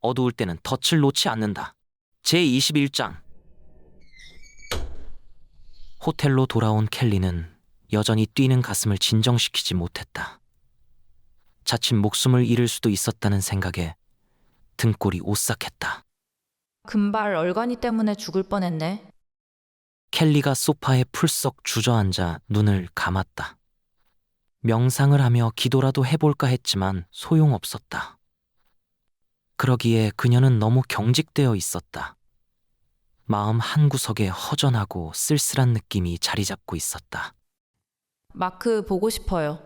어두울 때는 덫을 놓지 않는다. 제21장. 호텔로 돌아온 켈리는 여전히 뛰는 가슴을 진정시키지 못했다. 자칫 목숨을 잃을 수도 있었다는 생각에 등골이 오싹했다. 금발 얼간이 때문에 죽을 뻔했네. 켈리가 소파에 풀썩 주저앉아 눈을 감았다. 명상을 하며 기도라도 해볼까 했지만 소용없었다. 그러기에 그녀는 너무 경직되어 있었다. 마음 한구석에 허전하고 쓸쓸한 느낌이 자리 잡고 있었다. 마크 보고 싶어요.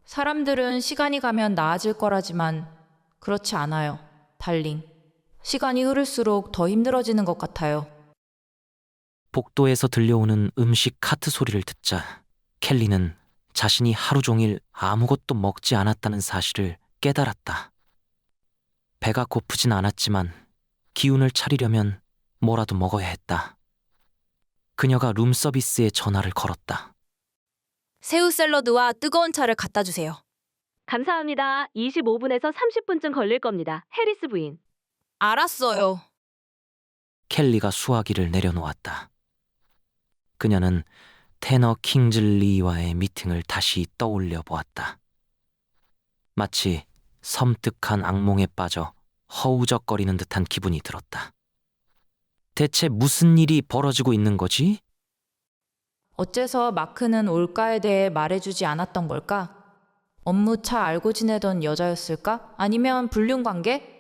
사람들은 시간이 가면 나아질 거라지만 그렇지 않아요. 달링. 시간이 흐를수록 더 힘들어지는 것 같아요. 복도에서 들려오는 음식 카트 소리를 듣자 켈리는 자신이 하루 종일 아무것도 먹지 않았다는 사실을 깨달았다. 배가 고프진 않았지만 기운을 차리려면 뭐라도 먹어야 했다. 그녀가 룸서비스에 전화를 걸었다. 새우 샐러드와 뜨거운 차를 갖다 주세요. 감사합니다. 25분에서 30분쯤 걸릴 겁니다. 해리스 부인. 알았어요. 켈리가 수화기를 내려놓았다. 그녀는 테너 킹즐리와의 미팅을 다시 떠올려 보았다. 마치 섬뜩한 악몽에 빠져 허우적거리는 듯한 기분이 들었다. 대체 무슨 일이 벌어지고 있는 거지? 어째서 마크는 올가에 대해 말해주지 않았던 걸까? 업무 차 알고 지내던 여자였을까? 아니면 불륜 관계?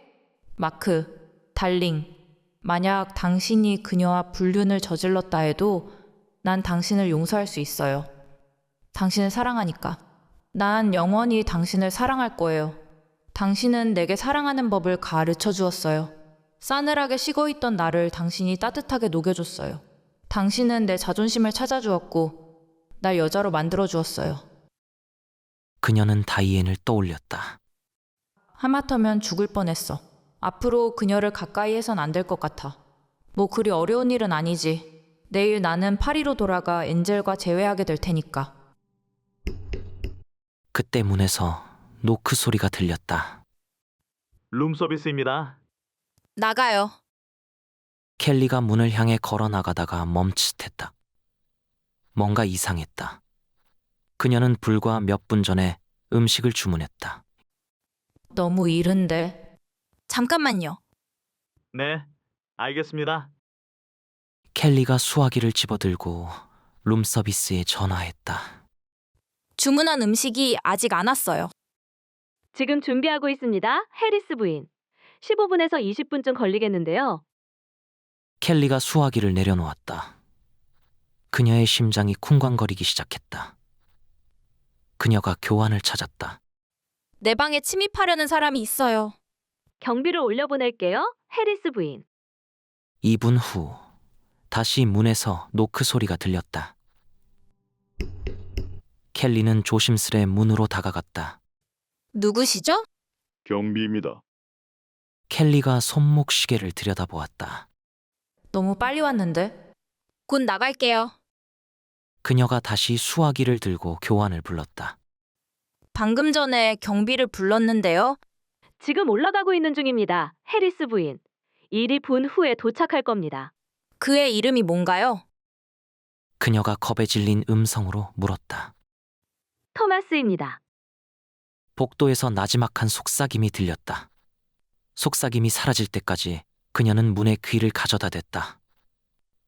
마크, 달링. 만약 당신이 그녀와 불륜을 저질렀다 해도 난 당신을 용서할 수 있어요. 당신을 사랑하니까. 난 영원히 당신을 사랑할 거예요. 당신은 내게 사랑하는 법을 가르쳐 주었어요. 싸늘하게 식어있던 나를 당신이 따뜻하게 녹여줬어요. 당신은 내 자존심을 찾아주었고 날 여자로 만들어 주었어요. 그녀는 다이앤을 떠올렸다. 하마터면 죽을 뻔했어. 앞으로 그녀를 가까이 해선 안 될 것 같아. 뭐 그리 어려운 일은 아니지. 내일 나는 파리로 돌아가 엔젤과 재회하게 될 테니까. 그때 문에서 노크 소리가 들렸다. 룸서비스입니다. 나가요. 켈리가 문을 향해 걸어 나가다가 멈칫했다. 뭔가 이상했다. 그녀는 불과 몇 분 전에 음식을 주문했다. 너무 이른데. 잠깐만요. 네, 알겠습니다. 켈리가 수화기를 집어들고 룸서비스에 전화했다. 주문한 음식이 아직 안 왔어요. 지금 준비하고 있습니다. 해리스 부인. 15분에서 20분쯤 걸리겠는데요. 켈리가 수화기를 내려놓았다. 그녀의 심장이 쿵쾅거리기 시작했다. 그녀가 교환을 찾았다. 내 방에 침입하려는 사람이 있어요. 경비를 올려보낼게요. 해리스 부인. 2분 후 다시 문에서 노크 소리가 들렸다. 켈리는 조심스레 문으로 다가갔다. 누구시죠? 경비입니다. 켈리가 손목 시계를 들여다보았다. 너무 빨리 왔는데. 곧 나갈게요. 그녀가 다시 수화기를 들고 교환을 불렀다. 방금 전에 경비를 불렀는데요. 지금 올라가고 있는 중입니다. 해리스 부인. 일이 분 후에 도착할 겁니다. 그의 이름이 뭔가요? 그녀가 겁에 질린 음성으로 물었다. 토마스입니다. 복도에서 나지막한 속삭임이 들렸다. 속삭임이 사라질 때까지 그녀는 문에 귀를 가져다 댔다.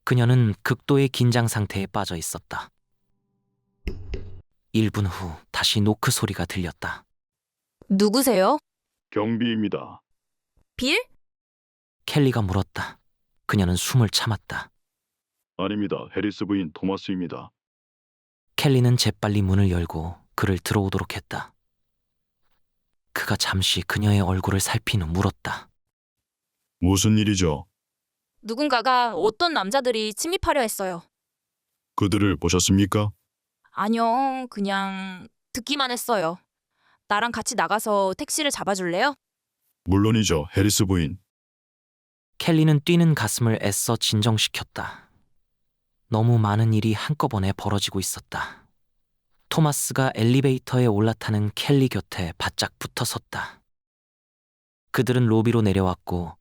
그녀는 극도의 긴장 상태에 빠져 있었다. 1분 후 다시 노크 소리가 들렸다. 누구세요? 경비입니다. 빌? 켈리가 물었다. 그녀는 숨을 참았다. 아닙니다. 해리스 부인 토마스입니다. 켈리는 재빨리 문을 열고 그를 들어오도록 했다. 그가 잠시 그녀의 얼굴을 살핀 후 물었다. 무슨 일이죠? 누군가가 어떤 남자들이 침입하려 했어요. 그들을 보셨습니까? 아니요, 그냥 듣기만 했어요. 나랑 같이 나가서 택시를 잡아줄래요? 물론이죠. 해리스 부인. 켈리는 뛰는 가슴을 애써 진정시켰다. 너무 많은 일이 한꺼번에 벌어지고 있었다. 토마스가 엘리베이터에 올라타는 켈리 곁에 바짝 붙어 섰다. 그들은 로비로 내려왔고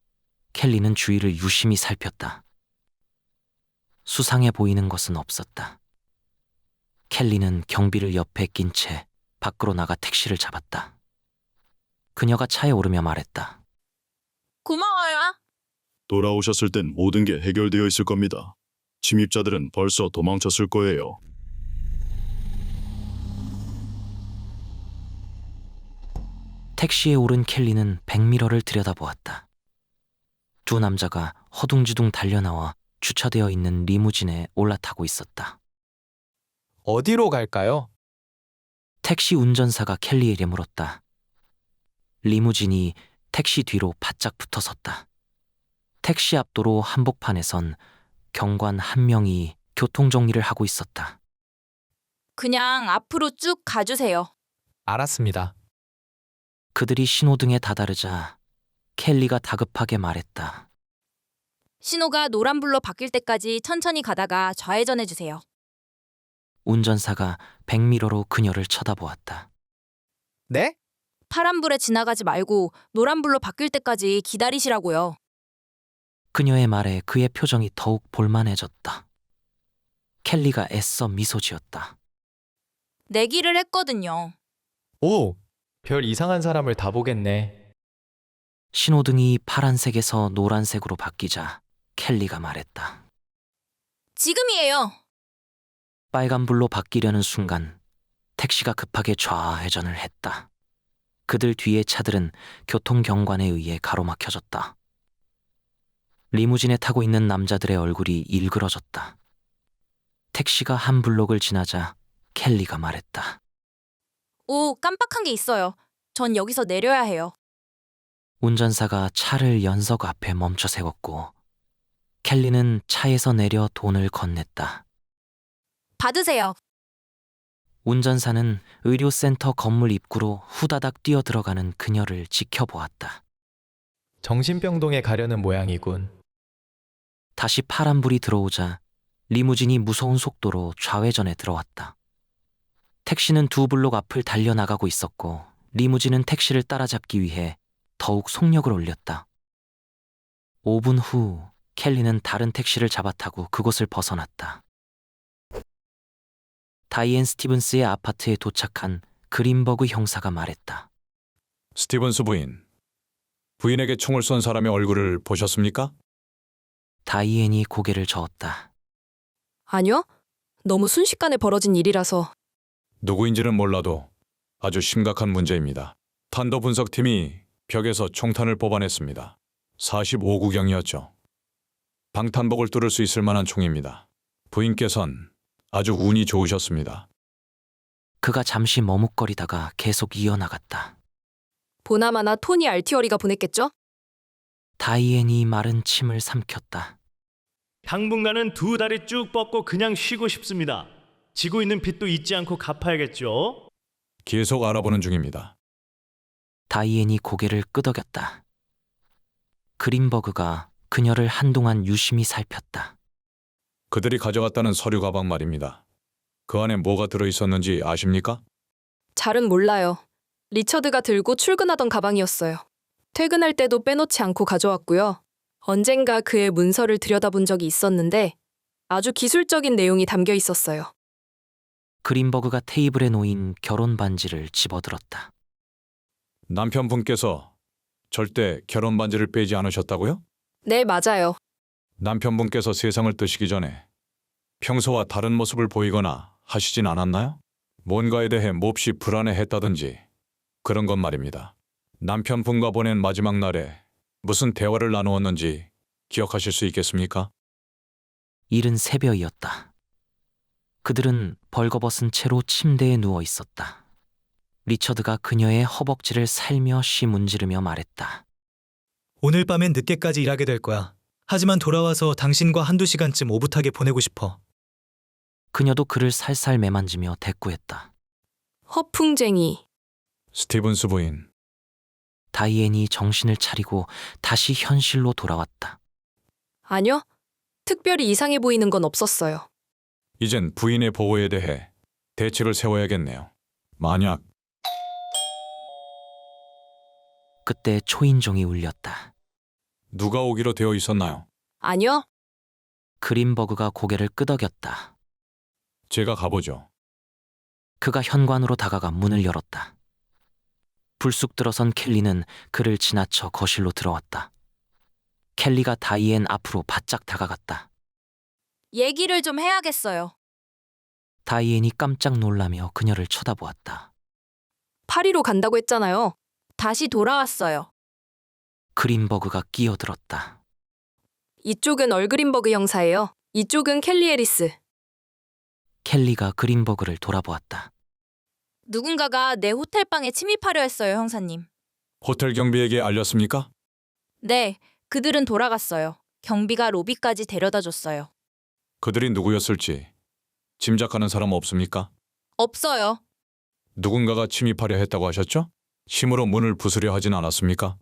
켈리는 주위를 유심히 살폈다. 수상해 보이는 것은 없었다. 켈리는 경비를 옆에 낀 채 밖으로 나가 택시를 잡았다. 그녀가 차에 오르며 말했다. 고마워요. 돌아오셨을 땐 모든 게 해결되어 있을 겁니다. 침입자들은 벌써 도망쳤을 거예요. 택시에 오른 켈리는 백미러를 들여다보았다. 두 남자가 허둥지둥 달려나와 주차되어 있는 리무진에 올라타고 있었다. 어디로 갈까요? 택시 운전사가 켈리에게 물었다. 리무진이 택시 뒤로 바짝 붙어 섰다. 택시 앞도로 한복판에선 경관 한 명이 교통정리를 하고 있었다. 그냥 앞으로 쭉 가주세요. 알았습니다. 그들이 신호등에 다다르자 켈리가 다급하게 말했다. 신호가 노란불로 바뀔 때까지 천천히 가다가 좌회전해 주세요. 운전사가 백미러로 그녀를 쳐다보았다. 네? 파란불에 지나가지 말고 노란불로 바뀔 때까지 기다리시라고요. 그녀의 말에 그의 표정이 더욱 볼만해졌다. 켈리가 애써 미소 지었다. 내기를 했거든요. 오, 별 이상한 사람을 다 보겠네. 신호등이 파란색에서 노란색으로 바뀌자 켈리가 말했다. 지금이에요. 빨간불로 바뀌려는 순간 택시가 급하게 좌회전을 했다. 그들 뒤의 차들은 교통경관에 의해 가로막혀졌다. 리무진에 타고 있는 남자들의 얼굴이 일그러졌다. 택시가 한 블록을 지나자 켈리가 말했다. 오, 깜빡한 게 있어요. 전 여기서 내려야 해요. 운전사가 차를 연석 앞에 멈춰 세웠고 켈리는 차에서 내려 돈을 건넸다. 받으세요. 운전사는 의료센터 건물 입구로 후다닥 뛰어들어가는 그녀를 지켜보았다. 정신병동에 가려는 모양이군. 다시 파란불이 들어오자 리무진이 무서운 속도로 좌회전에 들어왔다. 택시는 두 블록 앞을 달려나가고 있었고 리무진은 택시를 따라잡기 위해 더욱 속력을 올렸다. 5분 후 켈리는 다른 택시를 잡아타고 그곳을 벗어났다. 다이앤 스티븐스의 아파트에 도착한 그린버그 형사가 말했다. 스티븐스 부인, 부인에게 총을 쏜 사람의 얼굴을 보셨습니까? 다이앤이 고개를 저었다. 아니요. 너무 순식간에 벌어진 일이라서. 누구인지는 몰라도 아주 심각한 문제입니다. 탄도 분석팀이 벽에서 총탄을 뽑아냈습니다. 45구경이었죠. 방탄복을 뚫을 수 있을 만한 총입니다. 부인께선 아주 운이 좋으셨습니다. 그가 잠시 머뭇거리다가 계속 이어나갔다. 보나마나 토니 알티어리가 보냈겠죠? 다이앤이 마른 침을 삼켰다. 당분간은 두 다리 쭉 뻗고 그냥 쉬고 싶습니다. 지고 있는 빚도 잊지 않고 갚아야겠죠? 계속 알아보는 중입니다. 다이앤이 고개를 끄덕였다. 그린버그가 그녀를 한동안 유심히 살폈다. 그들이 가져갔다는 서류 가방 말입니다. 그 안에 뭐가 들어있었는지 아십니까? 잘은 몰라요. 리처드가 들고 출근하던 가방이었어요. 퇴근할 때도 빼놓지 않고 가져왔고요. 언젠가 그의 문서를 들여다본 적이 있었는데 아주 기술적인 내용이 담겨 있었어요. 그린버그가 테이블에 놓인 결혼 반지를 집어들었다. 남편분께서 절대 결혼 반지를 빼지 않으셨다고요? 네, 맞아요. 남편분께서 세상을 뜨시기 전에 평소와 다른 모습을 보이거나 하시진 않았나요? 뭔가에 대해 몹시 불안해했다든지 그런 것 말입니다. 남편분과 보낸 마지막 날에 무슨 대화를 나누었는지 기억하실 수 있겠습니까? 이른 새벽이었다. 그들은 벌거벗은 채로 침대에 누워 있었다. 리처드가 그녀의 허벅지를 살며시 문지르며 말했다. 오늘 밤엔 늦게까지 일하게 될 거야. 하지만 돌아와서 당신과 한두 시간쯤 오붓하게 보내고 싶어. 그녀도 그를 살살 매만지며 대꾸했다. 허풍쟁이. 스티븐스 부인, 다이앤이 정신을 차리고 다시 현실로 돌아왔다. 아니요. 특별히 이상해 보이는 건 없었어요. 이젠 부인의 보호에 대해 대책을 세워야겠네요. 만약 그때 초인종이 울렸다. 누가 오기로 되어 있었나요? 아니요. 그린버그가 고개를 끄덕였다. 제가 가보죠. 그가 현관으로 다가가 문을 열었다. 불쑥 들어선 켈리는 그를 지나쳐 거실로 들어왔다. 켈리가 다이앤 앞으로 바짝 다가갔다. 얘기를 좀 해야겠어요. 다이앤이 깜짝 놀라며 그녀를 쳐다보았다. 파리로 간다고 했잖아요. 다시 돌아왔어요. 그린버그가 끼어들었다. 이쪽은 얼그린버그 형사예요. 이쪽은 켈리 해리스. 켈리가 그린버그를 돌아보았다. 누군가가 내 호텔방에 침입하려 했어요, 형사님. 호텔 경비에게 알렸습니까? 네, 그들은 돌아갔어요. 경비가 로비까지 데려다 줬어요. 그들이 누구였을지 짐작하는 사람 없습니까? 없어요. 누군가가 침입하려 했다고 하셨죠? 힘으로 문을 부수려 하진 않았습니까?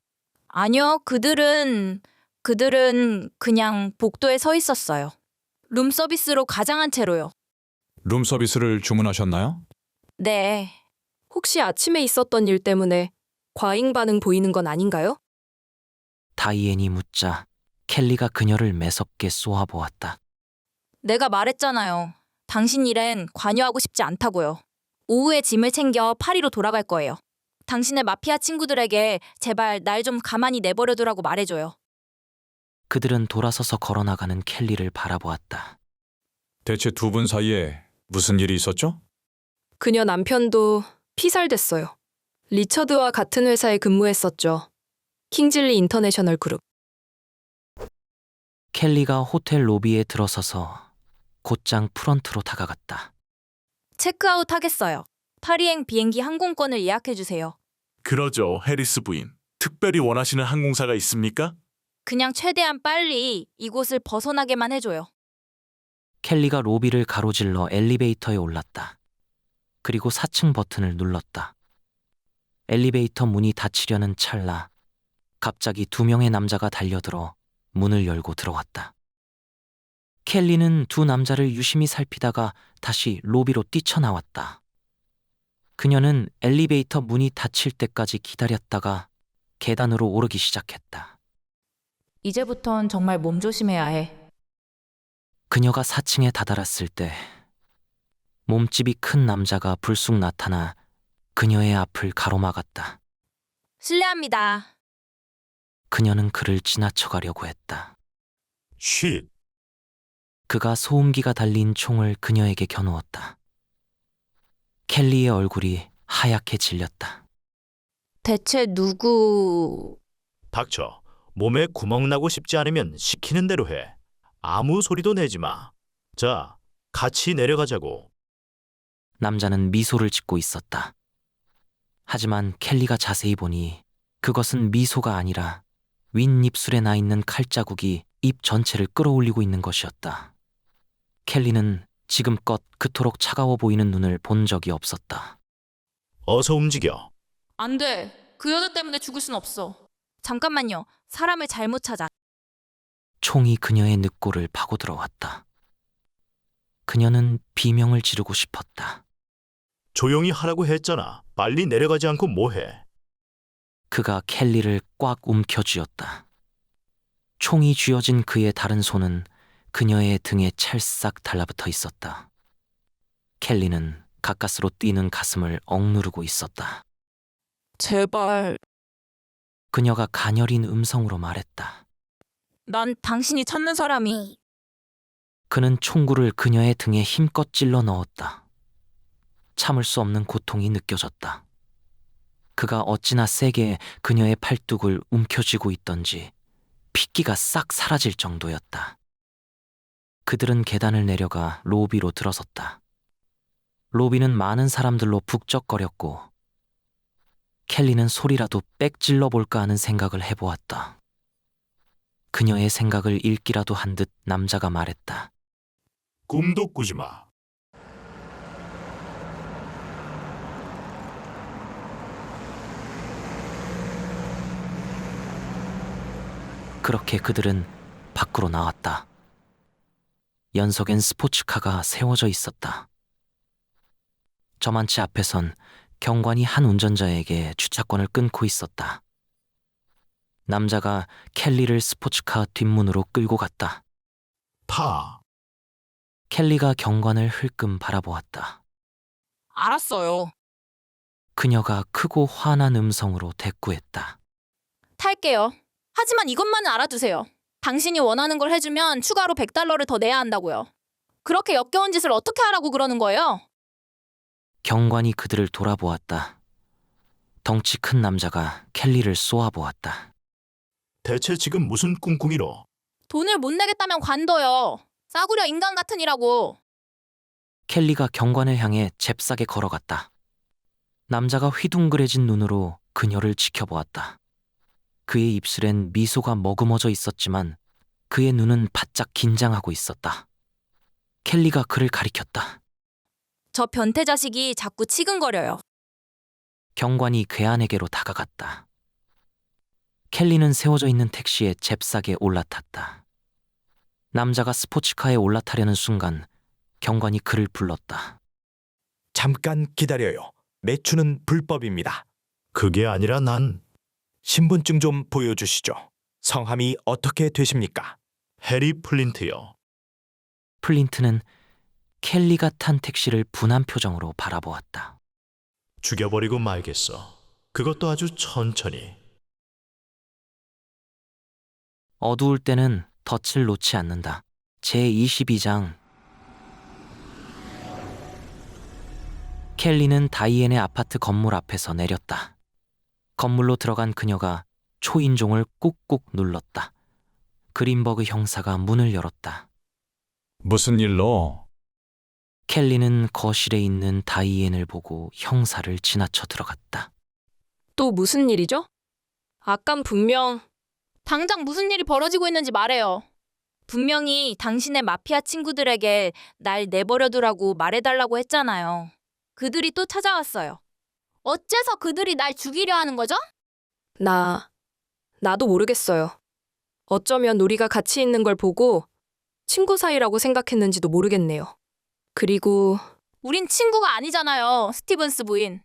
아니요, 그들은 그냥 복도에 서 있었어요. 룸 서비스로 가장한 채로요. 룸 서비스를 주문하셨나요? 네, 혹시 아침에 있었던 일 때문에 과잉 반응 보이는 건 아닌가요? 다이앤이 묻자 켈리가 그녀를 매섭게 쏘아보았다. 내가 말했잖아요. 당신 일엔 관여하고 싶지 않다고요. 오후에 짐을 챙겨 파리로 돌아갈 거예요. 당신의 마피아 친구들에게 제발 날 좀 가만히 내버려두라고 말해줘요. 그들은 돌아서서 걸어나가는 켈리를 바라보았다. 대체 두 분 사이에 무슨 일이 있었죠? 그녀 남편도 피살됐어요. 리처드와 같은 회사에 근무했었죠. 킹즐리 인터내셔널 그룹. 켈리가 호텔 로비에 들어서서 곧장 프런트로 다가갔다. 체크아웃 하겠어요. 파리행 비행기 항공권을 예약해주세요. 그러죠, 해리스 부인. 특별히 원하시는 항공사가 있습니까? 그냥 최대한 빨리 이곳을 벗어나게만 해줘요. 켈리가 로비를 가로질러 엘리베이터에 올랐다. 그리고 4층 버튼을 눌렀다. 엘리베이터 문이 닫히려는 찰나 갑자기 2명의 남자가 달려들어 문을 열고 들어왔다. 켈리는 두 남자를 유심히 살피다가 다시 로비로 뛰쳐나왔다. 그녀는 엘리베이터 문이 닫힐 때까지 기다렸다가 계단으로 오르기 시작했다. 이제부턴 정말 몸조심해야 해. 그녀가 4층에 다다랐을 때 몸집이 큰 남자가 불쑥 나타나 그녀의 앞을 가로막았다. 실례합니다. 그녀는 그를 지나쳐가려고 했다. 쉿. 그가 소음기가 달린 총을 그녀에게 겨누었다. 켈리의 얼굴이 하얗게 질렸다. 대체 누구... 닥쳐. 몸에 구멍 나고 싶지 않으면 시키는 대로 해. 아무 소리도 내지 마. 자, 같이 내려가자고. 남자는 미소를 짓고 있었다. 하지만 켈리가 자세히 보니 그것은 미소가 아니라 윗입술에 나 있는 칼자국이 입 전체를 끌어올리고 있는 것이었다. 켈리는 지금껏 그토록 차가워 보이는 눈을 본 적이 없었다. 어서 움직여. 안 돼. 그 여자 때문에 죽을 순 없어. 잠깐만요. 사람을 잘못 찾아. 총이 그녀의 늑골을 파고들어왔다. 그녀는 비명을 지르고 싶었다. 조용히 하라고 했잖아. 빨리 내려가지 않고 뭐해. 그가 켈리를 꽉 움켜쥐었다. 총이 쥐어진 그의 다른 손은 그녀의 등에 찰싹 달라붙어 있었다. 켈리는 가까스로 뛰는 가슴을 억누르고 있었다. 제발. 그녀가 가녀린 음성으로 말했다. 난 당신이 찾는 사람이... 그는 총구를 그녀의 등에 힘껏 찔러 넣었다. 참을 수 없는 고통이 느껴졌다. 그가 어찌나 세게 그녀의 팔뚝을 움켜쥐고 있던지 핏기가 싹 사라질 정도였다. 그들은 계단을 내려가 로비로 들어섰다. 로비는 많은 사람들로 북적거렸고 켈리는 소리라도 빽 질러볼까 하는 생각을 해보았다. 그녀의 생각을 읽기라도 한 듯 남자가 말했다. 꿈도 꾸지 마. 그렇게 그들은 밖으로 나왔다. 연석엔 스포츠카가 세워져 있었다. 저만치 앞에선 경관이 한 운전자에게 주차권을 끊고 있었다. 남자가 켈리를 스포츠카 뒷문으로 끌고 갔다. 타. 켈리가 경관을 흘끔 바라보았다. 알았어요. 그녀가 크고 화난 음성으로 대꾸했다. 탈게요. 하지만 이것만은 알아두세요. 당신이 원하는 걸 해주면 추가로 $100를 더 내야 한다고요. 그렇게 역겨운 짓을 어떻게 하라고 그러는 거예요? 경관이 그들을 돌아보았다. 덩치 큰 남자가 켈리를 쏘아보았다. 대체 지금 무슨 꿍꿍이로? 돈을 못 내겠다면 관둬요. 싸구려 인간 같으니라고. 켈리가 경관을 향해 잽싸게 걸어갔다. 남자가 휘둥그레진 눈으로 그녀를 지켜보았다. 그의 입술엔 미소가 머금어져 있었지만 그의 눈은 바짝 긴장하고 있었다. 켈리가 그를 가리켰다. 저 변태 자식이 자꾸 치근거려요. 경관이 괴한에게로 다가갔다. 켈리는 세워져 있는 택시에 잽싸게 올라탔다. 남자가 스포츠카에 올라타려는 순간 경관이 그를 불렀다. 잠깐 기다려요. 매추는 불법입니다. 그게 아니라 난 신분증 좀 보여주시죠. 성함이 어떻게 되십니까? 해리 플린트요. 플린트는 켈리가 탄 택시를 분한 표정으로 바라보았다. 죽여버리고 말겠어. 그것도 아주 천천히. 어두울 때는 덫을 놓지 않는다. 제22장. 켈리는 다이앤의 아파트 건물 앞에서 내렸다. 건물로 들어간 그녀가 초인종을 꾹꾹 눌렀다. 그린버그 형사가 문을 열었다. 무슨 일로? 켈리는 거실에 있는 다이앤을 보고 형사를 지나쳐 들어갔다. 또 무슨 일이죠? 아깐 분명 당장 무슨 일이 벌어지고 있는지 말해요. 분명히 당신의 마피아 친구들에게 날 내버려두라고 말해달라고 했잖아요. 그들이 또 찾아왔어요. 어째서 그들이 날 죽이려 하는 거죠? 나도 모르겠어요. 어쩌면 우리가 같이 있는 걸 보고 친구 사이라고 생각했는지도 모르겠네요. 그리고 우린 친구가 아니잖아요, 스티븐스 부인.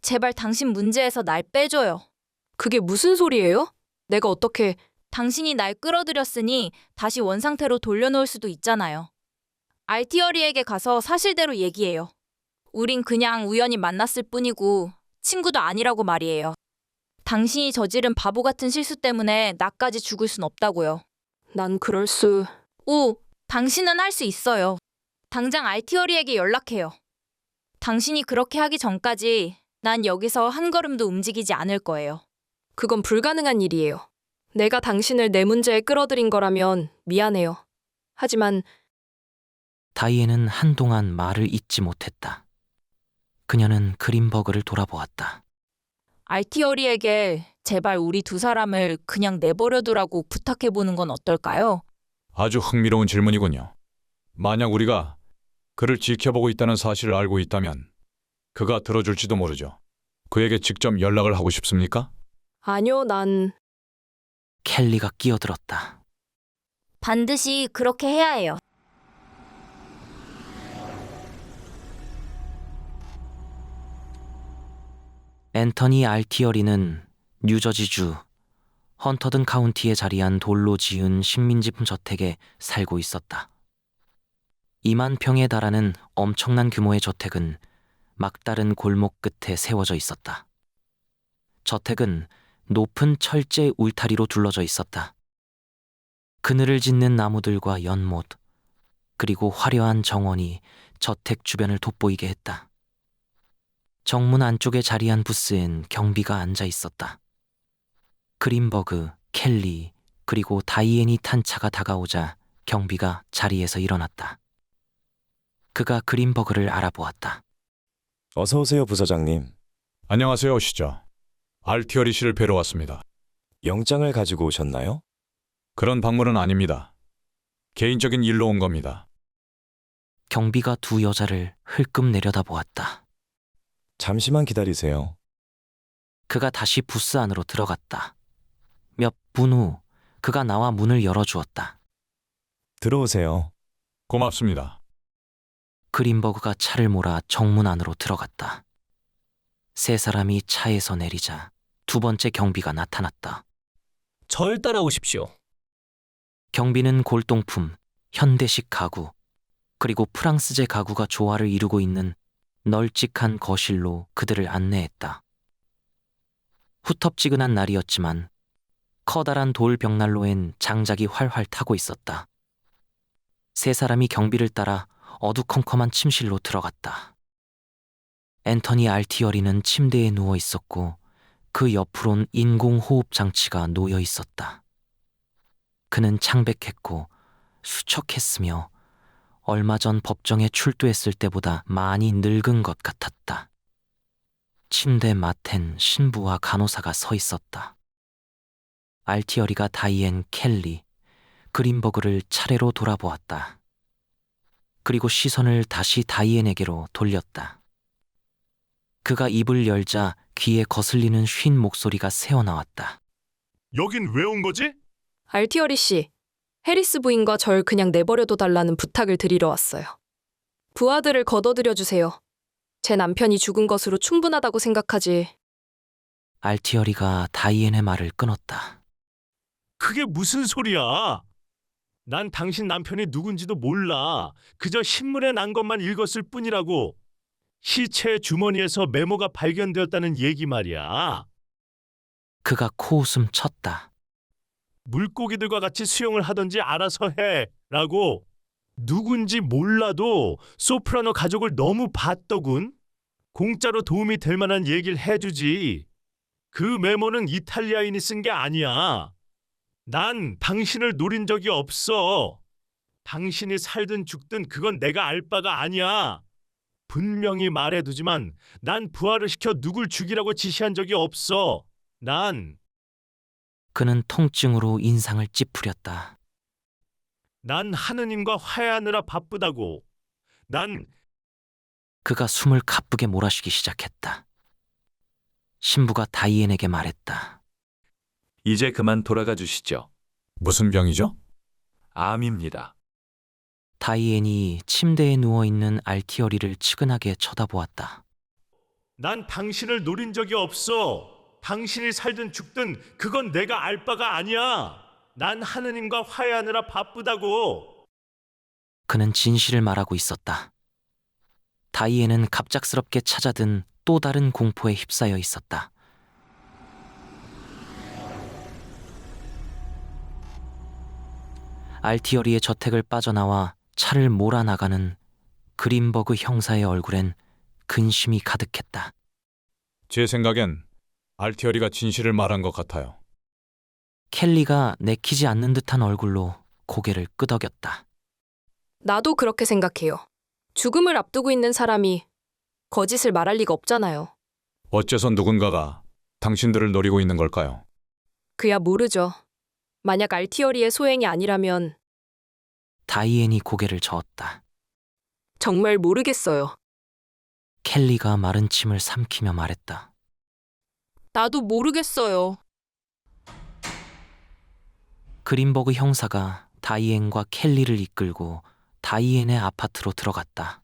제발 당신 문제에서 날 빼줘요. 그게 무슨 소리예요? 내가 어떻게... 당신이 날 끌어들였으니 다시 원상태로 돌려놓을 수도 있잖아요. 알티어리에게 가서 사실대로 얘기해요. 우린 그냥 우연히 만났을 뿐이고 친구도 아니라고 말이에요. 당신이 저지른 바보 같은 실수 때문에 나까지 죽을 순 없다고요. 난 그럴 수... 당신은 할 수 있어요. 당장 알티어리에게 연락해요. 당신이 그렇게 하기 전까지 난 여기서 한 걸음도 움직이지 않을 거예요. 그건 불가능한 일이에요. 내가 당신을 내 문제에 끌어들인 거라면 미안해요. 하지만 다이앤은 한동안 말을 잇지 못했다. 그녀는 그린버그를 돌아보았다. 알티어리에게 제발 우리 두 사람을 그냥 내버려두라고 부탁해보는 건 어떨까요? 아주 흥미로운 질문이군요. 만약 우리가 그를 지켜보고 있다는 사실을 알고 있다면 그가 들어줄지도 모르죠. 그에게 직접 연락을 하고 싶습니까? 아니요, 난... 켈리가 끼어들었다. 반드시 그렇게 해야 해요. 앤터니 알티어리는 뉴저지주 헌터든 카운티에 자리한 돌로 지은 식민지 저택에 살고 있었다. 2만 평에 달하는 엄청난 규모의 저택은 막다른 골목 끝에 세워져 있었다. 저택은 높은 철제 울타리로 둘러져 있었다. 그늘을 짓는 나무들과 연못, 그리고 화려한 정원이 저택 주변을 돋보이게 했다. 정문 안쪽에 자리한 부스엔 경비가 앉아 있었다. 그린버그, 켈리, 그리고 다이앤이 탄 차가 다가오자 경비가 자리에서 일어났다. 그가 그린버그를 알아보았다. 어서 오세요, 부서장님. 안녕하세요, 오시죠. 알티어리 씨를 뵈러 왔습니다. 영장을 가지고 오셨나요? 그런 방문은 아닙니다. 개인적인 일로 온 겁니다. 경비가 두 여자를 흘끔 내려다보았다. 잠시만 기다리세요. 그가 다시 부스 안으로 들어갔다. 몇 분 후 그가 나와 문을 열어주었다. 들어오세요. 고맙습니다. 그린버그가 차를 몰아 정문 안으로 들어갔다. 세 사람이 차에서 내리자 두 번째 경비가 나타났다. 절 따라오십시오. 경비는 골동품, 현대식 가구, 그리고 프랑스제 가구가 조화를 이루고 있는 널찍한 거실로 그들을 안내했다. 후텁지근한 날이었지만 커다란 돌 벽난로엔 장작이 활활 타고 있었다. 세 사람이 경비를 따라 어두컴컴한 침실로 들어갔다. 앤터니 알티어리는 침대에 누워 있었고 그 옆으론 인공호흡 장치가 놓여 있었다. 그는 창백했고 수척했으며 얼마 전 법정에 출두했을 때보다 많이 늙은 것 같았다. 침대 맡엔 신부와 간호사가 서 있었다. 알티어리가 다이앤, 켈리, 그린버그를 차례로 돌아보았다. 그리고 시선을 다시 다이앤에게로 돌렸다. 그가 입을 열자 귀에 거슬리는 쉰 목소리가 새어나왔다. 여긴 왜 온 거지? 알티어리 씨, 해리스 부인과 절 그냥 내버려둬 달라는 부탁을 드리러 왔어요. 부하들을 걷어들여 주세요. 제 남편이 죽은 것으로 충분하다고 생각하지. 알티어리가 다이앤의 말을 끊었다. 그게 무슨 소리야? 난 당신 남편이 누군지도 몰라. 그저 신문에 난 것만 읽었을 뿐이라고. 시체 주머니에서 메모가 발견되었다는 얘기 말이야. 그가 코웃음 쳤다. 물고기들과 같이 수영을 하던지 알아서 해 라고. 누군지 몰라도 소프라노 가족을 너무 봤더군. 공짜로 도움이 될 만한 얘기를 해주지. 그 메모는 이탈리아인이 쓴 게 아니야. 난 당신을 노린 적이 없어. 당신이 살든 죽든 그건 내가 알 바가 아니야. 분명히 말해두지만 난 부하를 시켜 누굴 죽이라고 지시한 적이 없어. 그는 통증으로 인상을 찌푸렸다. 난 하느님과 화해하느라 바쁘다고. 그가 숨을 가쁘게 몰아쉬기 시작했다. 신부가 다이앤에게 말했다. 이제 그만 돌아가 주시죠. 무슨 병이죠? 암입니다. 다이앤이 침대에 누워있는 알티어리를 측은하게 쳐다보았다. 난 당신을 노린 적이 없어. 당신이 살든 죽든 그건 내가 알 바가 아니야. 난 하느님과 화해하느라 바쁘다고. 그는 진실을 말하고 있었다. 다이앤은 갑작스럽게 찾아든 또 다른 공포에 휩싸여 있었다. 알티어리의 저택을 빠져나와 차를 몰아나가는 그린버그 형사의 얼굴엔 근심이 가득했다. 제 생각엔 알티어리가 진실을 말한 것 같아요. 켈리가 내키지 않는 듯한 얼굴로 고개를 끄덕였다. 나도 그렇게 생각해요. 죽음을 앞두고 있는 사람이 거짓을 말할 리가 없잖아요. 어째서 누군가가 당신들을 노리고 있는 걸까요? 그야 모르죠. 만약 알티어리의 소행이 아니라면 다이앤이 고개를 저었다. 정말 모르겠어요. 켈리가 마른 침을 삼키며 말했다. 나도 모르겠어요. 그린버그 형사가 다이앤과 켈리를 이끌고 다이앤의 아파트로 들어갔다.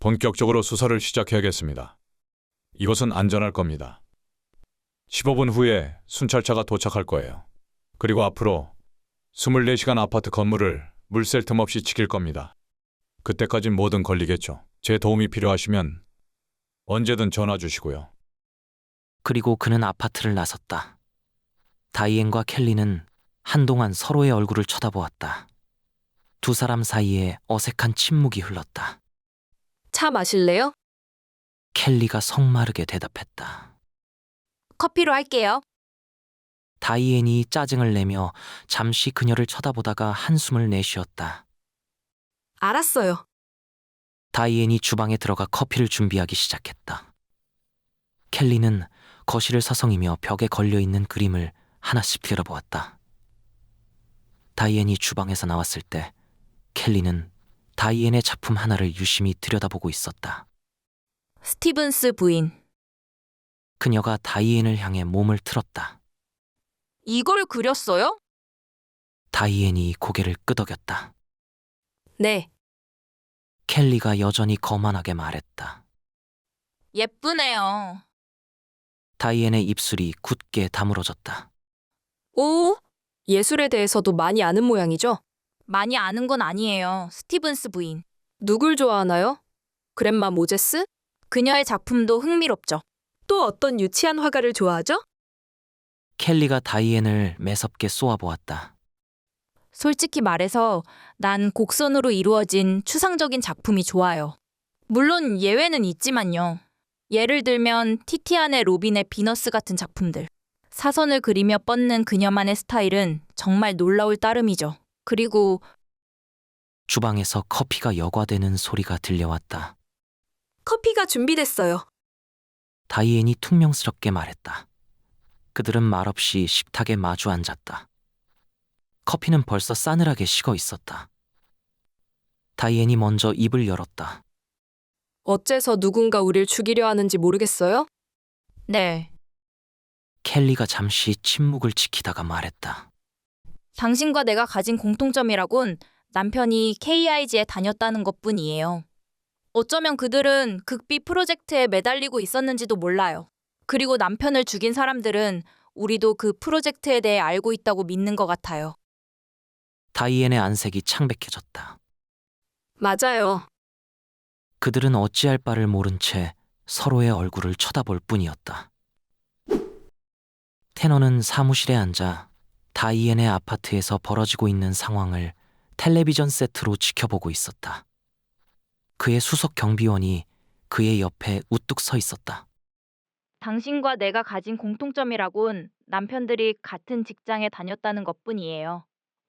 본격적으로 수사를 시작해야겠습니다. 이것은 안전할 겁니다. 15분 후에 순찰차가 도착할 거예요. 그리고 앞으로 24시간 아파트 건물을 물 셀 틈 없이 지킬 겁니다. 그때까진 뭐든 걸리겠죠. 제 도움이 필요하시면 언제든 전화 주시고요. 그리고 그는 아파트를 나섰다. 다이앤과 켈리는 한동안 서로의 얼굴을 쳐다보았다. 두 사람 사이에 어색한 침묵이 흘렀다. 차 마실래요? 켈리가 성마르게 대답했다. 커피로 할게요. 다이앤이 짜증을 내며 잠시 그녀를 쳐다보다가 한숨을 내쉬었다. 알았어요. 다이앤이 주방에 들어가 커피를 준비하기 시작했다. 켈리는 거실을 서성이며 벽에 걸려있는 그림을 하나씩 들여다보았다. 다이앤이 주방에서 나왔을 때 켈리는 다이앤의 작품 하나를 유심히 들여다보고 있었다. 스티븐스 부인. 그녀가 다이앤을 향해 몸을 틀었다. 이걸 그렸어요? 다이앤이 고개를 끄덕였다. 네. 켈리가 여전히 거만하게 말했다. 예쁘네요. 다이앤의 입술이 굳게 다물어졌다. 오, 예술에 대해서도 많이 아는 모양이죠? 많이 아는 건 아니에요. 스티븐스 부인. 누굴 좋아하나요? 그랜마 모제스? 그녀의 작품도 흥미롭죠. 또 어떤 유치한 화가를 좋아하죠? 켈리가 다이앤을 매섭게 쏘아보았다. 솔직히 말해서 난 곡선으로 이루어진 추상적인 작품이 좋아요. 물론 예외는 있지만요. 예를 들면 티티안의 로빈의 비너스 같은 작품들. 사선을 그리며 뻗는 그녀만의 스타일은 정말 놀라울 따름이죠. 그리고 주방에서 커피가 여과되는 소리가 들려왔다. 커피가 준비됐어요. 다이앤이 퉁명스럽게 말했다. 그들은 말없이 식탁에 마주 앉았다. 커피는 벌써 싸늘하게 식어 있었다. 다이앤이 먼저 입을 열었다. 어째서 누군가 우릴 죽이려 하는지 모르겠어요? 네, 켈리가 잠시 침묵을 지키다가 말했다. 당신과 내가 가진 공통점이라곤 남편이 KIG에 다녔다는 것뿐이에요. 어쩌면 그들은 극비 프로젝트에 매달리고 있었는지도 몰라요. 그리고 남편을 죽인 사람들은 우리도 그 프로젝트에 대해 알고 있다고 믿는 것 같아요. 다이앤의 안색이 창백해졌다. 맞아요. 그들은 어찌할 바를 모른 채 서로의 얼굴을 쳐다볼 뿐이었다. 테너는 사무실에 앉아 다이앤의 아파트에서 벌어지고 있는 상황을 텔레비전 세트로 지켜보고 있었다. 그의 수석 경비원이 그의 옆에 우뚝 서 있었다. 당신과 내가 가진 공통점이라곤 남편들이 같은 직장에 다녔다는 것뿐이에요.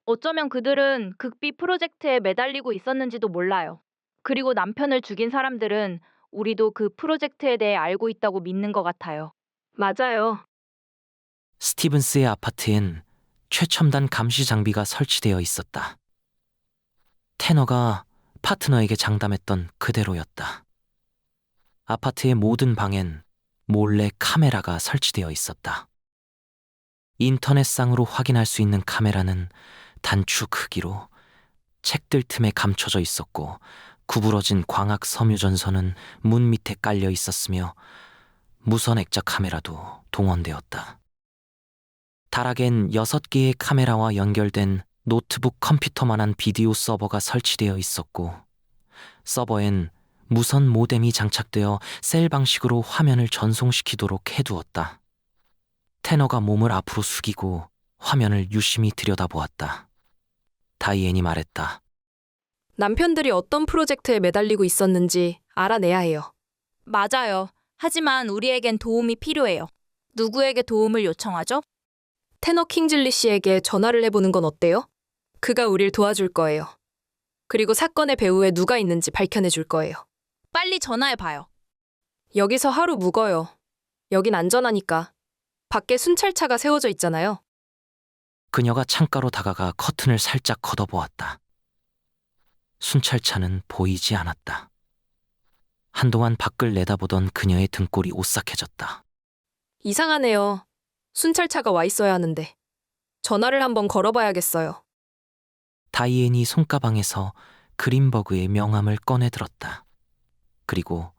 어쩌면 그들은 극비 프로젝트에 매달리고 있었는지도 몰라요. 그리고 남편을 죽인 사람들은 우리도 그 프로젝트에 대해 알고 있다고 믿는 것 같아요. 맞아요. 스티븐스의 아파트엔 최첨단 감시 장비가 설치되어 있었다. 테너가 파트너에게 장담했던 그대로였다. 아파트의 모든 방엔 몰래 카메라가 설치되어 있었다. 인터넷상으로 확인할 수 있는 카메라는 단추 크기로 책들 틈에 감춰져 있었고 구부러진 광학 섬유전선은 문 밑에 깔려 있었으며 무선 액자 카메라도 동원되었다. 다락엔 6개의 카메라와 연결된 노트북 컴퓨터만한 비디오 서버가 설치되어 있었고 서버엔 무선 모뎀이 장착되어 셀 방식으로 화면을 전송시키도록 해두었다. 테너가 몸을 앞으로 숙이고 화면을 유심히 들여다보았다. 다이앤이 말했다. 남편들이 어떤 프로젝트에 매달리고 있었는지 알아내야 해요. 맞아요. 하지만 우리에겐 도움이 필요해요. 누구에게 도움을 요청하죠? 테너 킹즐리 씨에게 전화를 해보는 건 어때요? 그가 우릴 도와줄 거예요. 그리고 사건의 배후에 누가 있는지 밝혀내줄 거예요. 빨리 전화해봐요. 여기서 하루 묵어요. 여긴 안전하니까. 밖에 순찰차가 세워져 있잖아요. 그녀가 창가로 다가가 커튼을 살짝 걷어보았다. 순찰차는 보이지 않았다. 한동안 밖을 내다보던 그녀의 등골이 오싹해졌다. 이상하네요. 순찰차가 와 있어야 하는데. 전화를 한번 걸어봐야겠어요. 다이앤이 손가방에서 그린버그의 명함을 꺼내들었다. 그리고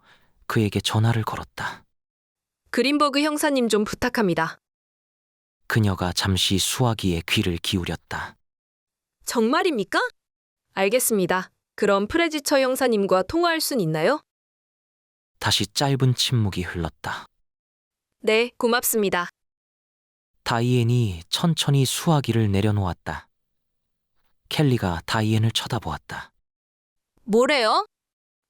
그에게 전화를 걸었다. 그린버그 형사님 좀 부탁합니다. 그녀가 잠시 수화기에 귀를 기울였다. 정말입니까? 알겠습니다. 그럼 프레지처 형사님과 통화할 순 있나요? 다시 짧은 침묵이 흘렀다. 네, 고맙습니다. 다이앤이 천천히 수화기를 내려놓았다. 켈리가 다이앤을 쳐다보았다. 뭐래요?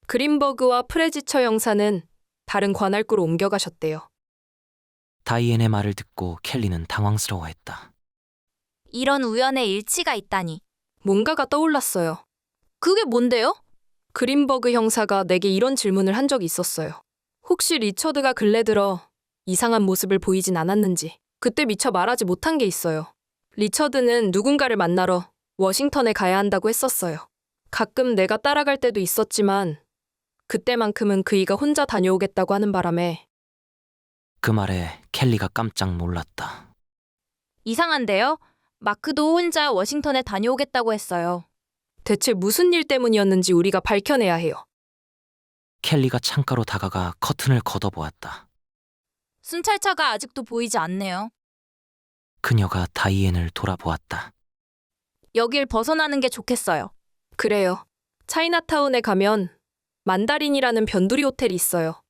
그린버그와 프레지처 형사는 다른 관할구로 옮겨가셨대요. 다이앤의 말을 듣고 켈리는 당황스러워했다. 이런 우연의 일치가 있다니. 뭔가가 떠올랐어요. 그게 뭔데요? 그린버그 형사가 내게 이런 질문을 한 적이 있었어요. 혹시 리처드가 근래 들어 이상한 모습을 보이진 않았는지. 그때 미처 말하지 못한 게 있어요. 리처드는 누군가를 만나러 워싱턴에 가야 한다고 했었어요. 가끔 내가 따라갈 때도 있었지만 그때만큼은 그이가 혼자 다녀오겠다고 하는 바람에. 그 말에 켈리가 깜짝 놀랐다. 이상한데요? 마크도 혼자 워싱턴에 다녀오겠다고 했어요. 대체 무슨 일 때문이었는지 우리가 밝혀내야 해요. 켈리가 창가로 다가가 커튼을 걷어보았다. 순찰차가 아직도 보이지 않네요. 그녀가 다이앤을 돌아보았다. 여길 벗어나는 게 좋겠어요. 그래요. 차이나타운에 가면 만다린이라는 변두리 호텔이 있어요.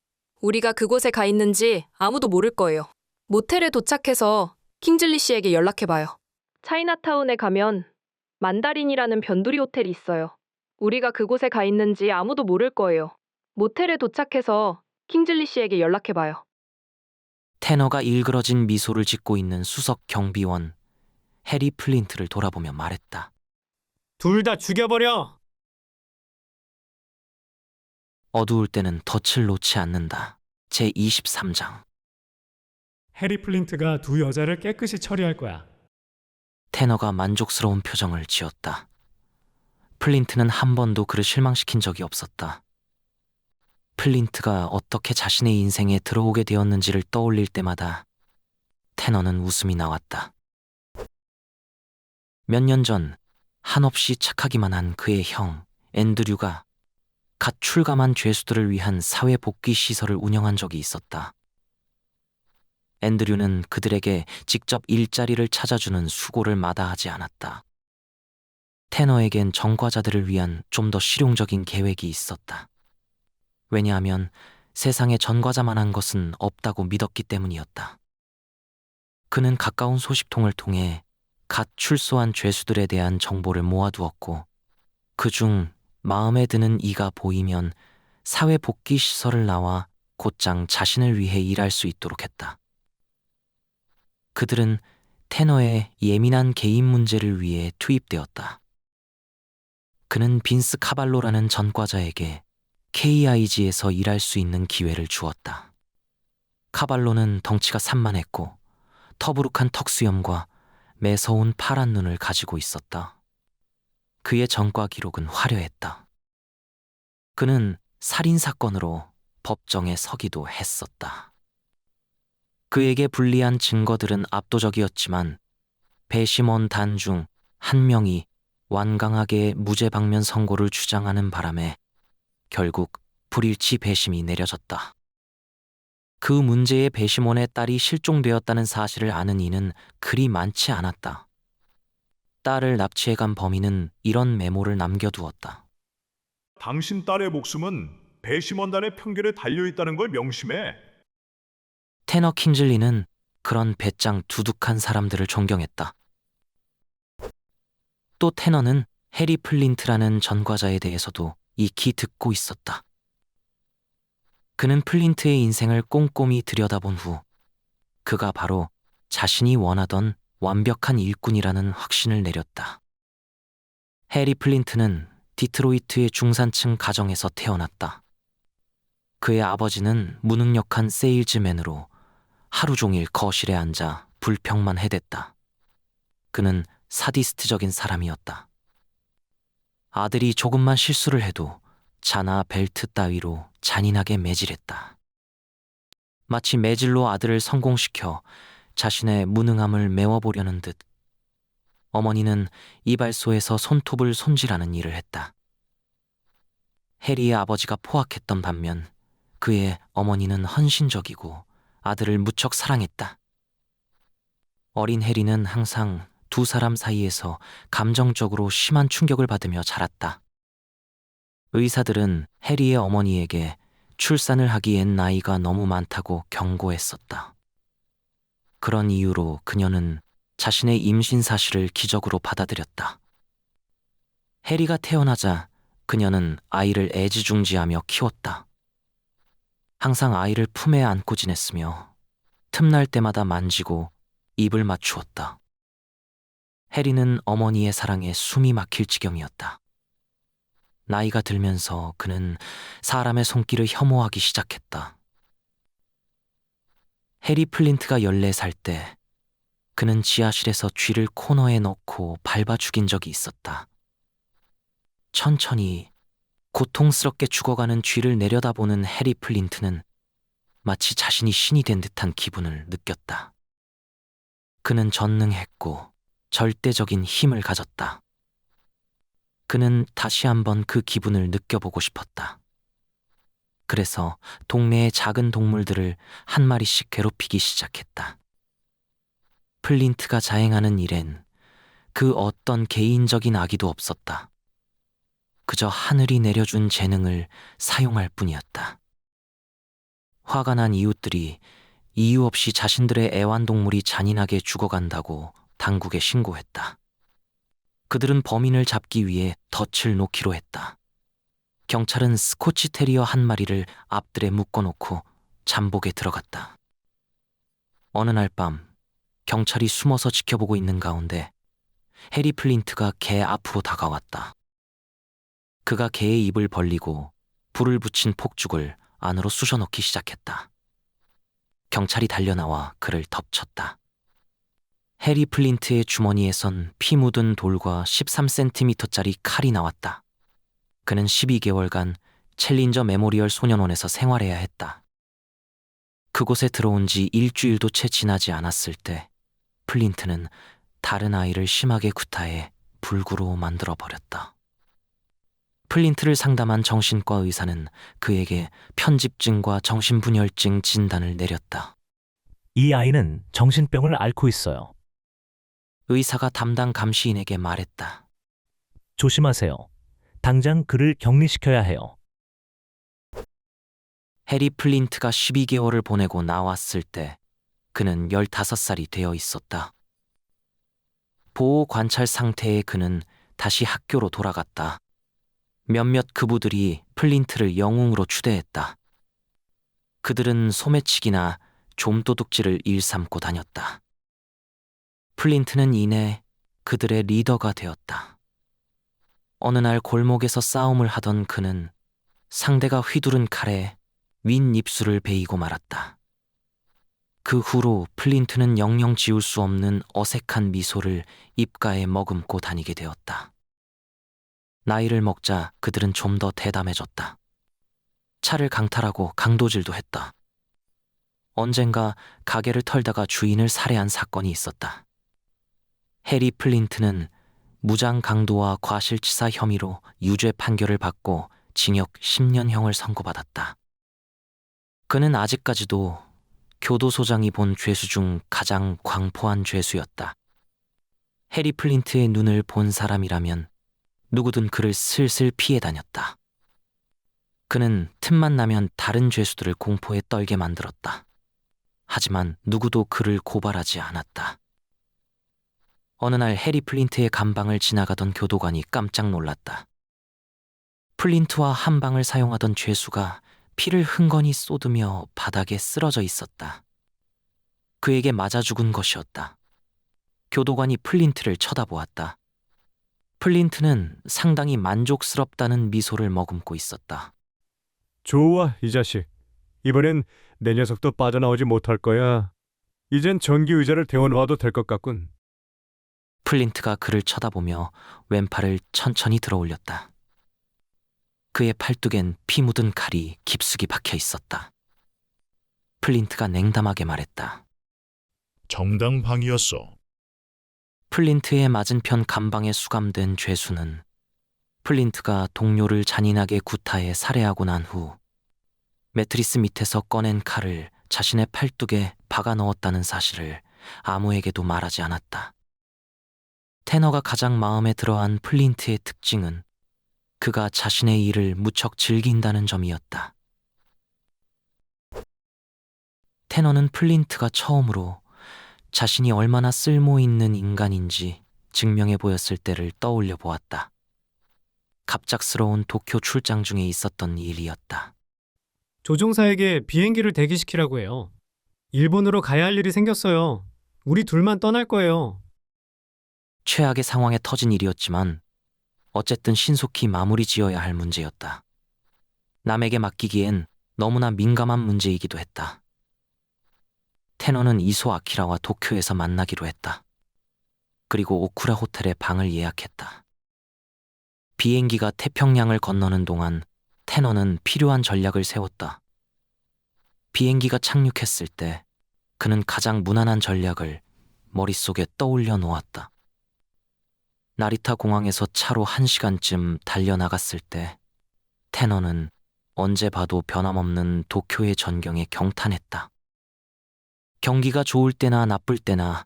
우리가 그곳에 가 있는지 아무도 모를 거예요. 모텔에 도착해서 킹즐리 씨에게 연락해봐요. 차이나타운에 가면 만다린이라는 변두리 호텔이 있어요. 우리가 그곳에 가 있는지 아무도 모를 거예요. 모텔에 도착해서 킹즐리 씨에게 연락해봐요. 테너가 일그러진 미소를 짓고 있는 수석 경비원 해리 플린트를 돌아보며 말했다. 둘 다 죽여버려. 어두울 때는 덫을 놓지 않는다. 제23장. 해리 플린트가 두 여자를 깨끗이 처리할 거야. 테너가 만족스러운 표정을 지었다. 플린트는 한 번도 그를 실망시킨 적이 없었다. 플린트가 어떻게 자신의 인생에 들어오게 되었는지를 떠올릴 때마다 테너는 웃음이 나왔다. 몇 년 전 한없이 착하기만 한 그의 형 앤드류가 갓 출감한 죄수들을 위한 사회복귀 시설을 운영한 적이 있었다. 앤드류는 그들에게 직접 일자리를 찾아주는 수고를 마다하지 않았다. 테너에겐 전과자들을 위한 좀 더 실용적인 계획이 있었다. 왜냐하면 세상에 전과자만한 것은 없다고 믿었기 때문이었다. 그는 가까운 소식통을 통해 갓 출소한 죄수들에 대한 정보를 모아두었고 그중 마음에 드는 이가 보이면 사회복귀 시설을 나와 곧장 자신을 위해 일할 수 있도록 했다. 그들은 테너의 예민한 개인 문제를 위해 투입되었다. 그는 빈스 카발로라는 전과자에게 KIG에서 일할 수 있는 기회를 주었다. 카발로는 덩치가 산만했고 터부룩한 턱수염과 매서운 파란 눈을 가지고 있었다. 그의 전과 기록은 화려했다. 그는 살인사건으로 법정에 서기도 했었다. 그에게 불리한 증거들은 압도적이었지만 배심원 단 중 한 명이 완강하게 무죄 방면 선고를 주장하는 바람에 결국 불일치 배심이 내려졌다. 그 문제의 배심원의 딸이 실종되었다는 사실을 아는 이는 그리 많지 않았다. 딸을 납치해간 범인은 이런 메모를 남겨두었다. 당신 딸의 목숨은 배심원단의 편결에 달려있다는 걸 명심해. 테너 킹즐리는 그런 배짱 두둑한 사람들을 존경했다. 또 테너는 해리 플린트라는 전과자에 대해서도 익히 듣고 있었다. 그는 플린트의 인생을 꼼꼼히 들여다본 후 그가 바로 자신이 원하던 완벽한 일꾼이라는 확신을 내렸다. 해리 플린트는 디트로이트의 중산층 가정에서 태어났다. 그의 아버지는 무능력한 세일즈맨으로 하루 종일 거실에 앉아 불평만 해댔다. 그는 사디스트적인 사람이었다. 아들이 조금만 실수를 해도 자나 벨트 따위로 잔인하게 매질했다. 마치 매질로 아들을 성공시켜 자신의 무능함을 메워보려는 듯 어머니는 이발소에서 손톱을 손질하는 일을 했다. 해리의 아버지가 포악했던 반면 그의 어머니는 헌신적이고 아들을 무척 사랑했다. 어린 해리는 항상 두 사람 사이에서 감정적으로 심한 충격을 받으며 자랐다. 의사들은 해리의 어머니에게 출산을 하기엔 나이가 너무 많다고 경고했었다. 그런 이유로 그녀는 자신의 임신 사실을 기적으로 받아들였다. 해리가 태어나자 그녀는 아이를 애지중지하며 키웠다. 항상 아이를 품에 안고 지냈으며 틈날 때마다 만지고 입을 맞추었다. 해리는 어머니의 사랑에 숨이 막힐 지경이었다. 나이가 들면서 그는 사람의 손길을 혐오하기 시작했다. 해리 플린트가 14살 때 그는 지하실에서 쥐를 코너에 넣고 밟아 죽인 적이 있었다. 천천히 고통스럽게 죽어가는 쥐를 내려다보는 해리 플린트는 마치 자신이 신이 된 듯한 기분을 느꼈다. 그는 전능했고 절대적인 힘을 가졌다. 그는 다시 한번 그 기분을 느껴보고 싶었다. 그래서 동네의 작은 동물들을 한 마리씩 괴롭히기 시작했다. 플린트가 자행하는 일엔 그 어떤 개인적인 악의도 없었다. 그저 하늘이 내려준 재능을 사용할 뿐이었다. 화가 난 이웃들이 이유 없이 자신들의 애완동물이 잔인하게 죽어간다고 당국에 신고했다. 그들은 범인을 잡기 위해 덫을 놓기로 했다. 경찰은 스코치 테리어 한 마리를 앞들에 묶어놓고 잠복에 들어갔다. 어느 날 밤 경찰이 숨어서 지켜보고 있는 가운데 해리 플린트가 개 앞으로 다가왔다. 그가 개의 입을 벌리고 불을 붙인 폭죽을 안으로 쑤셔넣기 시작했다. 경찰이 달려나와 그를 덮쳤다. 해리 플린트의 주머니에선 피 묻은 돌과 13cm짜리 칼이 나왔다. 그는 12개월간 챌린저 메모리얼 소년원에서 생활해야 했다. 그곳에 들어온 지 일주일도 채 지나지 않았을 때 플린트는 다른 아이를 심하게 구타해 불구로 만들어버렸다. 플린트를 상담한 정신과 의사는 그에게 편집증과 정신분열증 진단을 내렸다. 이 아이는 정신병을 앓고 있어요. 의사가 담당 감시인에게 말했다. 조심하세요. 당장 그를 격리시켜야 해요. 해리 플린트가 12개월을 보내고 나왔을 때 그는 15살이 되어 있었다. 보호 관찰 상태의 그는 다시 학교로 돌아갔다. 몇몇 그부들이 플린트를 영웅으로 추대했다. 그들은 소매치기나 좀도둑질을 일삼고 다녔다. 플린트는 이내 그들의 리더가 되었다. 어느 날 골목에서 싸움을 하던 그는 상대가 휘두른 칼에 윗입술을 베이고 말았다. 그 후로 플린트는 영영 지울 수 없는 어색한 미소를 입가에 머금고 다니게 되었다. 나이를 먹자 그들은 좀 더 대담해졌다. 차를 강탈하고 강도질도 했다. 언젠가 가게를 털다가 주인을 살해한 사건이 있었다. 해리 플린트는 무장 강도와 과실치사 혐의로 유죄 판결을 받고 징역 10년형을 선고받았다. 그는 아직까지도 교도소장이 본 죄수 중 가장 광포한 죄수였다. 해리 플린트의 눈을 본 사람이라면 누구든 그를 슬슬 피해 다녔다. 그는 틈만 나면 다른 죄수들을 공포에 떨게 만들었다. 하지만 누구도 그를 고발하지 않았다. 어느 날 해리 플린트의 감방을 지나가던 교도관이 깜짝 놀랐다. 플린트와 한 방을 사용하던 죄수가 피를 흥건히 쏟으며 바닥에 쓰러져 있었다. 그에게 맞아 죽은 것이었다. 교도관이 플린트를 쳐다보았다. 플린트는 상당히 만족스럽다는 미소를 머금고 있었다. 좋아, 이 자식. 이번엔 내 녀석도 빠져나오지 못할 거야. 이젠 전기 의자를 대워놓아도 될 것 같군. 플린트가 그를 쳐다보며 왼팔을 천천히 들어 올렸다. 그의 팔뚝엔 피 묻은 칼이 깊숙이 박혀 있었다. 플린트가 냉담하게 말했다. 정당방위였어. 플린트의 맞은편 감방에 수감된 죄수는 플린트가 동료를 잔인하게 구타해 살해하고 난 후 매트리스 밑에서 꺼낸 칼을 자신의 팔뚝에 박아 넣었다는 사실을 아무에게도 말하지 않았다. 테너가 가장 마음에 들어한 플린트의 특징은 그가 자신의 일을 무척 즐긴다는 점이었다. 테너는 플린트가 처음으로 자신이 얼마나 쓸모있는 인간인지 증명해 보였을 때를 떠올려 보았다. 갑작스러운 도쿄 출장 중에 있었던 일이었다. 조종사에게 비행기를 대기시키라고 해요. 일본으로 가야 할 일이 생겼어요. 우리 둘만 떠날 거예요. 최악의 상황에 터진 일이었지만 어쨌든 신속히 마무리 지어야 할 문제였다. 남에게 맡기기엔 너무나 민감한 문제이기도 했다. 테너는 이소 아키라와 도쿄에서 만나기로 했다. 그리고 오쿠라 호텔에 방을 예약했다. 비행기가 태평양을 건너는 동안 테너는 필요한 전략을 세웠다. 비행기가 착륙했을 때 그는 가장 무난한 전략을 머릿속에 떠올려 놓았다. 나리타 공항에서 차로 1시간쯤 달려나갔을 때 테너는 언제 봐도 변함없는 도쿄의 전경에 경탄했다. 경기가 좋을 때나 나쁠 때나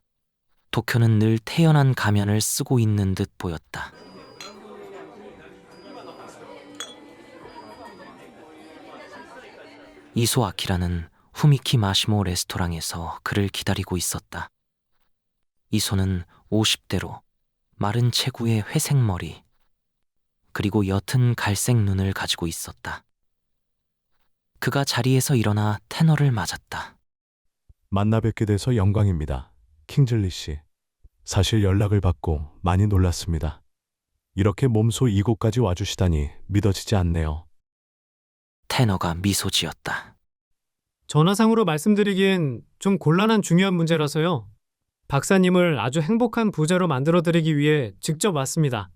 도쿄는 늘 태연한 가면을 쓰고 있는 듯 보였다. 이소 아키라는 후미키 마시모 레스토랑에서 그를 기다리고 있었다. 이소는 50대로 마른 체구의 회색 머리, 그리고 옅은 갈색 눈을 가지고 있었다. 그가 자리에서 일어나 테너를 맞았다. 만나 뵙게 돼서 영광입니다. 킹즐리 씨. 사실 연락을 받고 많이 놀랐습니다. 이렇게 몸소 이곳까지 와주시다니 믿어지지 않네요. 테너가 미소 지었다. 전화상으로 말씀드리기엔 좀 곤란한 중요한 문제라서요. 박사님을 아주 행복한 부자로 만들어드리기 위해 직접 왔습니다.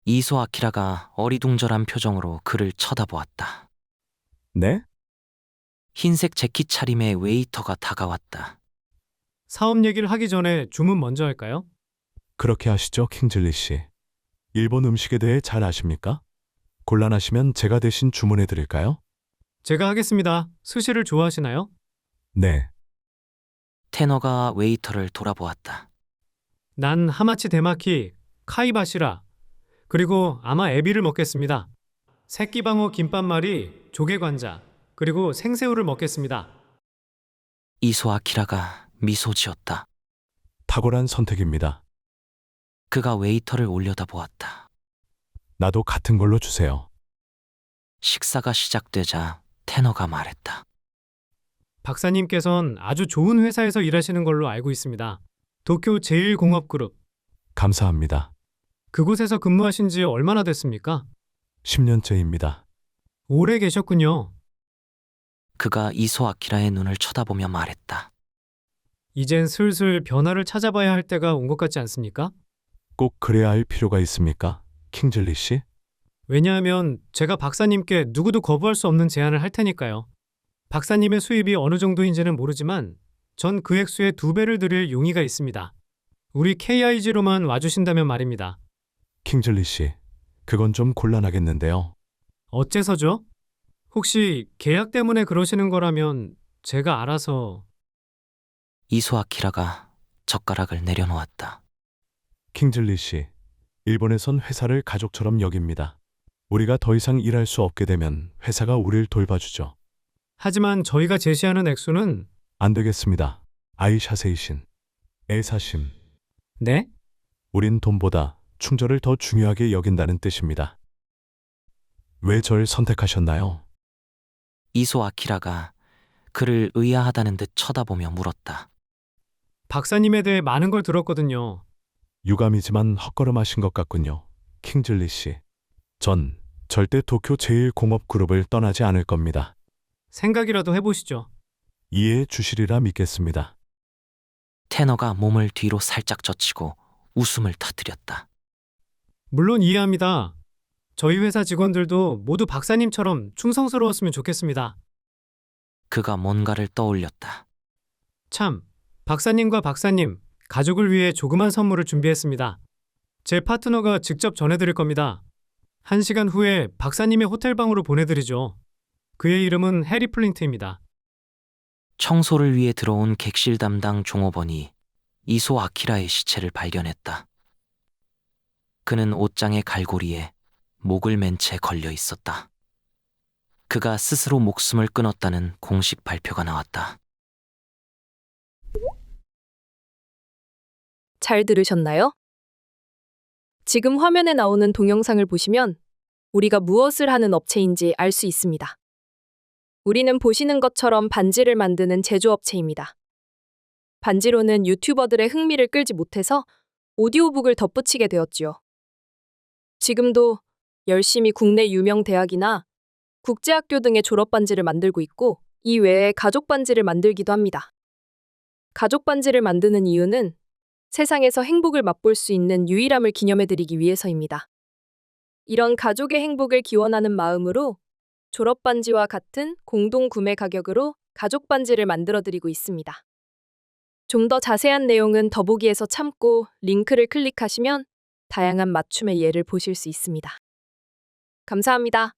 이소 아키라가 어리둥절한 표정으로 그를 쳐다보았다. 네? 흰색 재킷 차림의 웨이터가 다가왔다. 사업 얘기를 하기 전에 주문 먼저 할까요? 그렇게 하시죠, 킹즐리 씨. 일본 음식에 대해 잘 아십니까? 곤란하시면 제가 대신 주문해 드릴까요? 제가 하겠습니다. 스시를 좋아하시나요? 네. 테너가 웨이터를 돌아보았다. 난 하마치 데마키, 카이바시라, 그리고 아마 에비를 먹겠습니다. 새끼방어 김밥말이, 조개관자, 그리고 생새우를 먹겠습니다. 이소 아키라가 미소 지었다. 탁월한 선택입니다. 그가 웨이터를 올려다보았다. 나도 같은 걸로 주세요. 식사가 시작되자 테너가 말했다. 박사님께선 아주 좋은 회사에서 일하시는 걸로 알고 있습니다. 도쿄 제1공업그룹. 감사합니다. 그곳에서 근무하신 지 얼마나 됐습니까? 10년째입니다. 오래 계셨군요. 그가 이소 아키라의 눈을 쳐다보며 말했다. 이젠 슬슬 변화를 찾아봐야 할 때가 온 것 같지 않습니까? 꼭 그래야 할 필요가 있습니까? 킹즐리 씨? 왜냐하면 제가 박사님께 누구도 거부할 수 없는 제안을 할 테니까요. 박사님의 수입이 어느 정도인지는 모르지만 전 그 액수의 2배를 드릴 용의가 있습니다. 우리 KIG로만 와주신다면 말입니다. 킹즐리 씨, 그건 좀 곤란하겠는데요. 어째서죠? 혹시 계약 때문에 그러시는 거라면 제가 알아서... 이소 아키라가 젓가락을 내려놓았다. 킹즐리 씨, 일본에선 회사를 가족처럼 여깁니다. 우리가 더 이상 일할 수 없게 되면 회사가 우릴 돌봐주죠. 하지만 저희가 제시하는 액수는... 안 되겠습니다. 아이샤세이신, 애사심. 네? 우린 돈보다 충절을 더 중요하게 여긴다는 뜻입니다. 왜 절 선택하셨나요? 이소 아키라가 그를 의아하다는 듯 쳐다보며 물었다. 박사님에 대해 많은 걸 들었거든요. 유감이지만 헛걸음하신 것 같군요. 킹즐리 씨. 전 절대 도쿄 제1공업그룹을 떠나지 않을 겁니다. 생각이라도 해보시죠. 이해해 주시리라 믿겠습니다. 테너가 몸을 뒤로 살짝 젖히고 웃음을 터뜨렸다. 물론 이해합니다. 저희 회사 직원들도 모두 박사님처럼 충성스러웠으면 좋겠습니다. 그가 뭔가를 떠올렸다. 참, 박사님과 박사님, 가족을 위해 조그만 선물을 준비했습니다. 제 파트너가 직접 전해드릴 겁니다. 1시간 후에 박사님의 호텔방으로 보내드리죠. 그의 이름은 해리 플린트입니다. 청소를 위해 들어온 객실 담당 종업원이 이소 아키라의 시체를 발견했다. 그는 옷장의 갈고리에 목을 맨 채 걸려 있었다. 그가 스스로 목숨을 끊었다는 공식 발표가 나왔다. 잘 들으셨나요? 지금 화면에 나오는 동영상을 보시면 우리가 무엇을 하는 업체인지 알 수 있습니다. 우리는 보시는 것처럼 반지를 만드는 제조업체입니다. 반지로는 유튜버들의 흥미를 끌지 못해서 오디오북을 덧붙이게 되었지요. 지금도 열심히 국내 유명 대학이나 국제학교 등의 졸업 반지를 만들고 있고 이 외에 가족 반지를 만들기도 합니다. 가족 반지를 만드는 이유는 세상에서 행복을 맛볼 수 있는 유일함을 기념해드리기 위해서입니다. 이런 가족의 행복을 기원하는 마음으로 졸업 반지와 같은 공동 구매 가격으로 가족 반지를 만들어드리고 있습니다. 좀 더 자세한 내용은 더보기에서 참고 링크를 클릭하시면 다양한 맞춤의 예를 보실 수 있습니다. 감사합니다.